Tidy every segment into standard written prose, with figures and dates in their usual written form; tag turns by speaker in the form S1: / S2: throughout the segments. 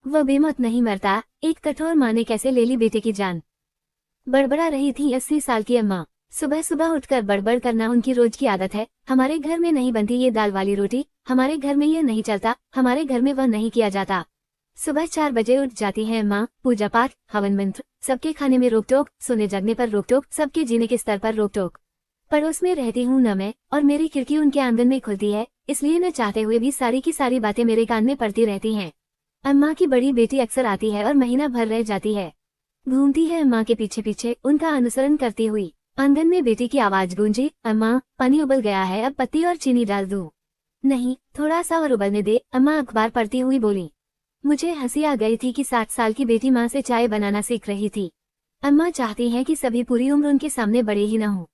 S1: वह बेमौत नहीं मरता। एक कठोर माँ ने कैसे ले ली बेटे की जान। बड़बड़ा रही थी 80 साल की अम्मा। सुबह सुबह उठकर बड़बड़ करना उनकी रोज की आदत है। हमारे घर में नहीं बनती ये दाल वाली रोटी, हमारे घर में ये नहीं चलता, हमारे घर में वह नहीं किया जाता। सुबह 4 बजे उठ जाती है अम्मा। पूजा पाठ, हवन मंत्र, सबके खाने में रोक टोक, सोने जगने पर रोक टोक, सबके जीने के स्तर पर रोक टोक। पड़ोस में रहती हूँ न मैं, और मेरी खिड़की उनके आंगन में खुलती है, इसलिए न चाहते हुए भी सारी की सारी बातें मेरे कान में पड़ती रहती हैं। अम्मा की बड़ी बेटी अक्सर आती है और महीना भर रह जाती है। घूमती है अम्मा के पीछे पीछे, उनका अनुसरण करती हुई। आंगन में बेटी की आवाज गूंजी, अम्मा पानी उबल गया है, अब पत्ती और चीनी डाल दूं? नहीं, थोड़ा सा और उबलने दे, अम्मा अखबार पढ़ती हुई बोली। मुझे हंसी आ गई थी कि 60 साल की बेटी माँ से चाय बनाना सीख रही थी। अम्मा चाहती हैं कि सभी पूरी उम्र उनके सामने बड़े ही न हों।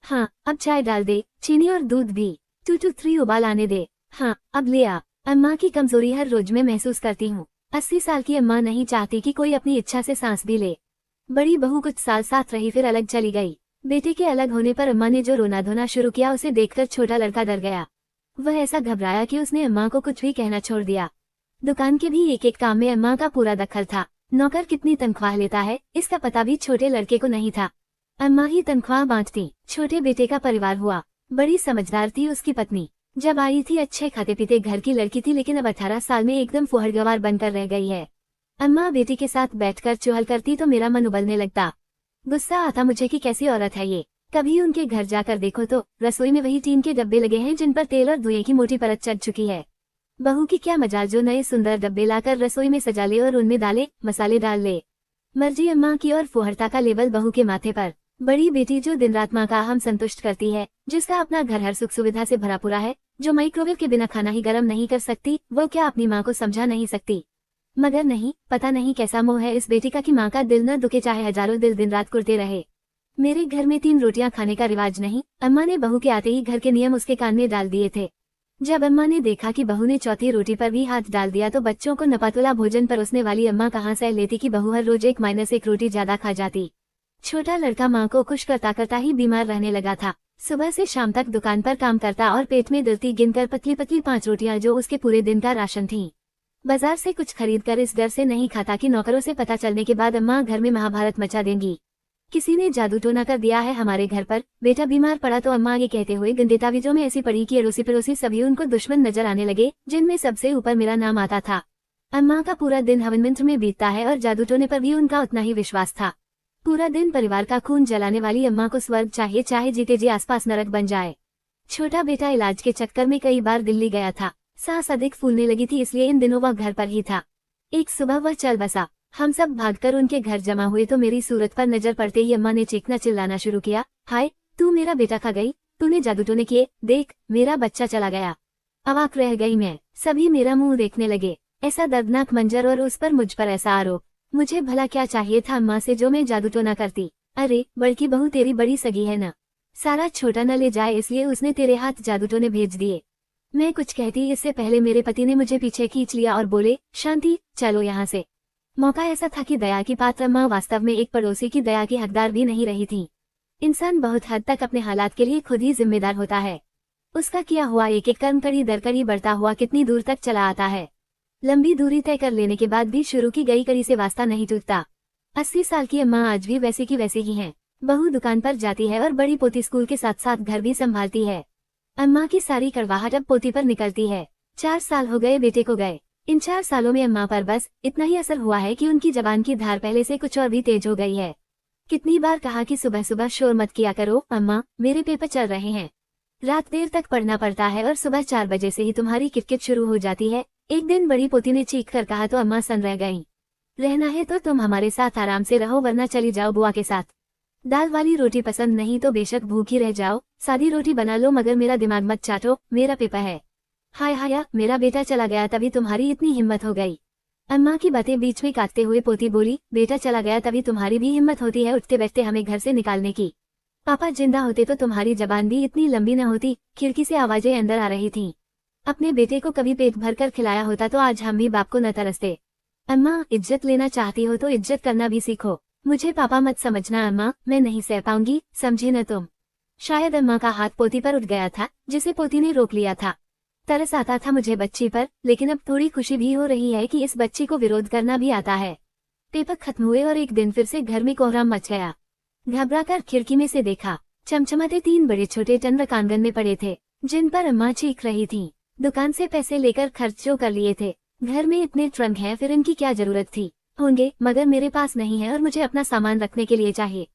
S1: हाँ, अब चाय डाल दे, चीनी और दूध भी। 2 to 3 उबाल आने दे। हाँ, अब ले आ। अम्मा की कमजोरी हर रोज में महसूस करती हूँ। 80 साल की अम्मा नहीं चाहती कि कोई अपनी इच्छा से सांस भी ले। बड़ी बहू कुछ साल साथ रही, फिर अलग चली गई। बेटे के अलग होने पर अम्मा ने जो रोना धोना शुरू किया, उसे देखकर छोटा लड़का डर गया। वह ऐसा घबराया कि उसने अम्मा को कुछ भी कहना छोड़ दिया। दुकान के भी एक एक काम में अम्मा का पूरा दखल था। नौकर कितनी तनख्वाह लेता है, इसका पता भी छोटे लड़के को नहीं था। अम्मा ही तनख्वाह बांटती। छोटे बेटे का परिवार हुआ। बड़ी समझदार थी उसकी पत्नी। जब आई थी अच्छे खाते पीते घर की लड़की थी, लेकिन अब 18 साल में एकदम फुहड़गवार बनकर रह गई है। अम्मा बेटी के साथ बैठकर चुहल करती तो मेरा मन उबलने लगता। गुस्सा आता मुझे कि कैसी औरत है ये। कभी उनके घर जाकर देखो तो रसोई में वही टीन के डब्बे लगे हैं जिन पर तेल और धुएं की मोटी परत चढ़ चुकी है। बहू की क्या मजाल जो नए सुंदर डब्बे लाकर रसोई में सजा ले और उनमें दालें मसाले डाल ले। मर्जी अम्मा की और फुहड़ता का लेबल बहू के माथे पर। बड़ी बेटी जो दिन रात माँ का हम संतुष्ट करती है, जिसका अपना घर हर सुख सुविधा से भरा पूरा है, जो माइक्रोवेव के बिना खाना ही गर्म नहीं कर सकती, वो क्या अपनी माँ को समझा नहीं सकती? मगर नहीं, पता नहीं कैसा मोह है इस बेटी का कि माँ का दिल न दुखे, चाहे हजारों दिल दिन रात कुड़ते रहे। मेरे घर में 3 रोटियां खाने का रिवाज नहीं। अम्मा ने बहू के आते ही घर के नियम उसके कान में डाल दिए थे। जब अम्मा ने देखा कि बहू ने चौथी रोटी पर भी हाथ डाल दिया, तो बच्चों को नपातुला भोजन परोसने वाली अम्मा कहाँ सह लेती कि बहू हर रोज 1-1 रोटी ज्यादा खा जाती। छोटा लड़का माँ को खुश करता करता ही बीमार रहने लगा था। सुबह से शाम तक दुकान पर काम करता और पेट में दलती गिनकर पतली पतली 5 रोटियां जो उसके पूरे दिन का राशन थी। बाजार से कुछ खरीद कर इस डर से नहीं खाता कि नौकरों से पता चलने के बाद अम्मा घर में महाभारत मचा देंगी। किसी ने जादू टोना कर दिया है हमारे घर पर। बेटा बीमार पड़ा तो अम्मा ये कहते हुए गंदे तावीजों में ऐसी पड़ी कि अड़ोसी पड़ोसी सभी उनको दुश्मन नजर आने लगे, जिनमें सबसे ऊपर मेरा नाम आता था। अम्मा का पूरा दिन हवन मंत्र में बीतता है और जादू टोने पर भी उनका उतना ही विश्वास था। पूरा दिन परिवार का खून जलाने वाली अम्मा को स्वर्ग चाहिए, चाहे जीते जी आसपास नरक बन जाए। छोटा बेटा इलाज के चक्कर में कई बार दिल्ली गया था। सांस अधिक फूलने लगी थी, इसलिए इन दिनों वह घर पर ही था। एक सुबह वह चल बसा। हम सब भागकर उनके घर जमा हुए तो मेरी सूरत पर नजर पड़ते ही अम्मा ने चीखना चिल्लाना शुरू किया, हाय तू मेरा बेटा खा गई, तूने जादू टोने किए, देख मेरा बच्चा चला गया। अवाक रह गई मैं। सभी मेरा मुंह देखने लगे। ऐसा दर्दनाक मंजर और उस पर मुझ पर ऐसा आरोप। मुझे भला क्या चाहिए था अम्मा से जो मैं जादू टोना करती? अरे बड़की बहू तेरी बड़ी सगी है न, सारा छोटा न ले जाए इसलिए उसने तेरे हाथ जादू टोने भेज दिए। मैं कुछ कहती इससे पहले मेरे पति ने मुझे पीछे खींच लिया और बोले, शांति चलो यहाँ से। मौका ऐसा था कि दया की पात्र अम्मा वास्तव में एक पड़ोसी की दया की हकदार भी नहीं रही थी। इंसान बहुत हद तक अपने हालात के लिए खुद ही जिम्मेदार होता है। उसका किया हुआ एक एक कर्म कड़ी दर कड़ी बढ़ता हुआ कितनी दूर तक चला आता है। लंबी दूरी तय कर लेने के बाद भी शुरू की गई कड़ी से वास्ता नहीं टूटता। 80 साल की अम्मा आज भी वैसी की वैसी ही हैं। बहू दुकान पर जाती है और बड़ी पोती स्कूल के साथ साथ घर भी संभालती है। अम्मा की सारी कड़वाहट अब पोती पर निकलती है। 4 साल हो गए बेटे को गए। इन 4 सालों में अम्मा पर बस इतना ही असर हुआ है कि उनकी जबान की धार पहले से कुछ और भी तेज हो गई है। कितनी बार कहा कि सुबह सुबह शोर मत किया करो अम्मा, मेरे पेपर चल रहे हैं। रात देर तक पढ़ना पड़ता है और सुबह 4 बजे से ही तुम्हारी किटकिट शुरू हो जाती है। एक दिन बड़ी पोती ने चीख कर कहा तो अम्मा सन रह गईं। रहना है तो तुम हमारे साथ आराम से रहो, वरना चली जाओ बुआ के साथ। दाल वाली रोटी पसंद नहीं तो बेशक भूखी रह जाओ, सादी रोटी बना लो, मगर मेरा दिमाग मत चाटो, मेरा पेपर है। हाय हाय, मेरा बेटा चला गया तभी तुम्हारी इतनी हिम्मत हो गई। अम्मा की बातें बीच में काटते हुए पोती बोली, बेटा चला गया तभी तुम्हारी भी हिम्मत होती है उठते बैठते हमें घर से निकालने की। पापा जिंदा होते तो तुम्हारी जबान भी इतनी लंबी न होती। खिड़की से आवाजें अंदर आ रही थीं। अपने बेटे को कभी पेट भरकर खिलाया होता तो आज हम भी बाप को न तरसते। अम्मा इज्जत लेना चाहती हो तो इज्जत करना भी सीखो। मुझे पापा मत समझना अम्मा, मैं नहीं सह पाऊंगी, समझे न तुम। शायद अम्मा का हाथ पोती पर उठ गया था, जिसे पोती ने रोक लिया था। तरस आता था मुझे बच्ची पर, लेकिन अब थोड़ी खुशी भी हो रही है कि इस बच्ची को विरोध करना भी आता है। पेपर खत्म हुए और एक दिन फिर से घर में कोहराम मच गया। घबराकर खिड़की में से देखा, चमचमाते 3 बड़े छोटे टनरक आंगन में पड़े थे, जिन पर अम्मा चीख रही थी। दुकान से पैसे लेकर खर्च जो कर लिए थे। घर में इतने ट्रंक हैं, फिर इनकी क्या जरूरत थी। होंगे, मगर मेरे पास नहीं है और मुझे अपना सामान रखने के लिए चाहिए।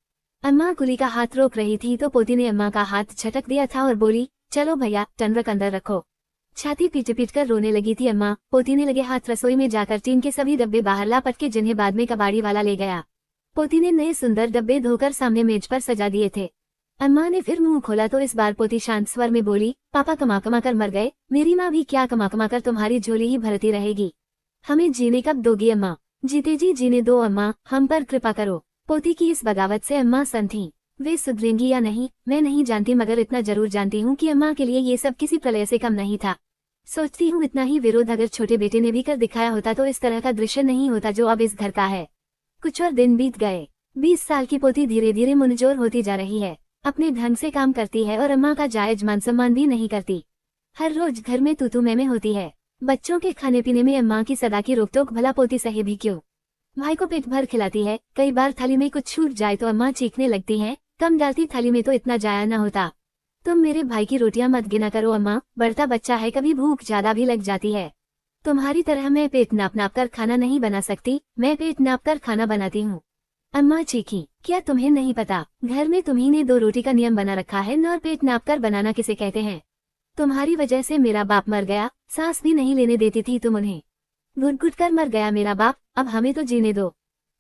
S1: अम्मा कुली का हाथ रोक रही थी तो पोती ने अम्मा का हाथ झटक दिया था और बोली, चलो भैया, टनरक अंदर रखो। छाती पीट पीट कर रोने लगी थी अम्मा। पोती ने लगे हाथ रसोई में जाकर टीन के सभी डब्बे बाहर ला पटके, जिन्हें बाद में कबाड़ी वाला ले गया। पोती ने नए सुंदर डब्बे धोकर सामने मेज पर सजा दिए थे। अम्मा ने फिर मुंह खोला तो इस बार पोती शांत स्वर में बोली, पापा कमा कमा कर मर गए, मेरी माँ भी क्या कमा कमा कर तुम्हारी झोली ही भरती रहेगी। हमें जीने कब दोगी अम्मा? जीते जी जीने दो अम्मा, हम पर कृपा करो। पोती की इस बगावत से अम्मा सन थीं। वे सुधरेंगी या नहीं मैं नहीं जानती, मगर इतना जरूर जानती हूँ कि अम्मा के लिए ये सब किसी प्रलय से कम नहीं था। सोचती हूँ इतना ही विरोध अगर छोटे बेटे ने भी कर दिखाया होता तो इस तरह का दृश्य नहीं होता जो अब इस घर का है। कुछ और दिन बीत गए। 20 साल की पोती धीरे धीरे मुनजोर होती जा रही है। अपने ढंग से काम करती है और अम्मा का जायज मान सम्मान भी नहीं करती। हर रोज घर में तू मैं होती है। बच्चों के खाने पीने में अम्मा की सदा की रोकटोक भला पोती सहे भी क्यों। भाई को पेट भर खिलाती है, कई बार थाली में कुछ छूट जाए तो अम्मा चीखने लगती हैं, कम डालती थाली में तो इतना जाया न होता। तुम मेरे भाई की रोटियां मत गिना करो अम्मा, बढ़ता बच्चा है, कभी भूख ज्यादा भी लग जाती है। तुम्हारी तरह मैं पेट नाप नाप कर खाना नहीं बना सकती, मैं पेट नाप कर खाना बनाती हूँ। अम्मा चीखी, क्या तुम्हें नहीं पता, घर में तुम्ही ने 2 रोटी का नियम बना रखा है, न और पेट नाप कर बनाना किसे कहते हैं। तुम्हारी वजह से मेरा बाप मर गया, सांस भी नहीं लेने देती थी तुम उन्हें। घुट घुट कर मर गया मेरा बाप, अब हमें तो जीने दो।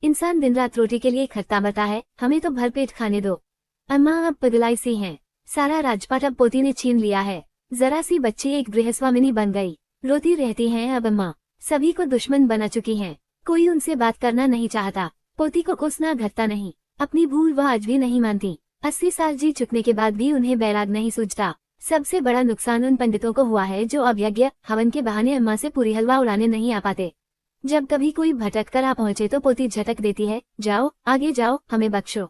S1: इंसान दिन रात रोटी के लिए खटता मरता है, हमें तो भरपेट खाने दो। अम्मा अब पगलाई सी हैं, सारा राजपाट अब पोती ने छीन लिया है। जरा सी बच्ची एक गृहस्वामिनी बन गई, रोती रहती हैं अब अम्मा। सभी को दुश्मन बना चुकी हैं, कोई उनसे बात करना नहीं चाहता। पोती को कोसना घटता नहीं, अपनी भूल वह आज भी नहीं मानती। 80 साल जी चुकने के बाद भी उन्हें बैराग नहीं सूझता। सबसे बड़ा नुकसान उन पंडितों को हुआ है जो अब यज्ञ हवन के बहाने अम्मा से पूरी हलवा उड़ाने नहीं आ पाते। जब कभी कोई भटक कर आ पहुंचे तो पोती झटक देती है, जाओ आगे जाओ, हमें बख्शो।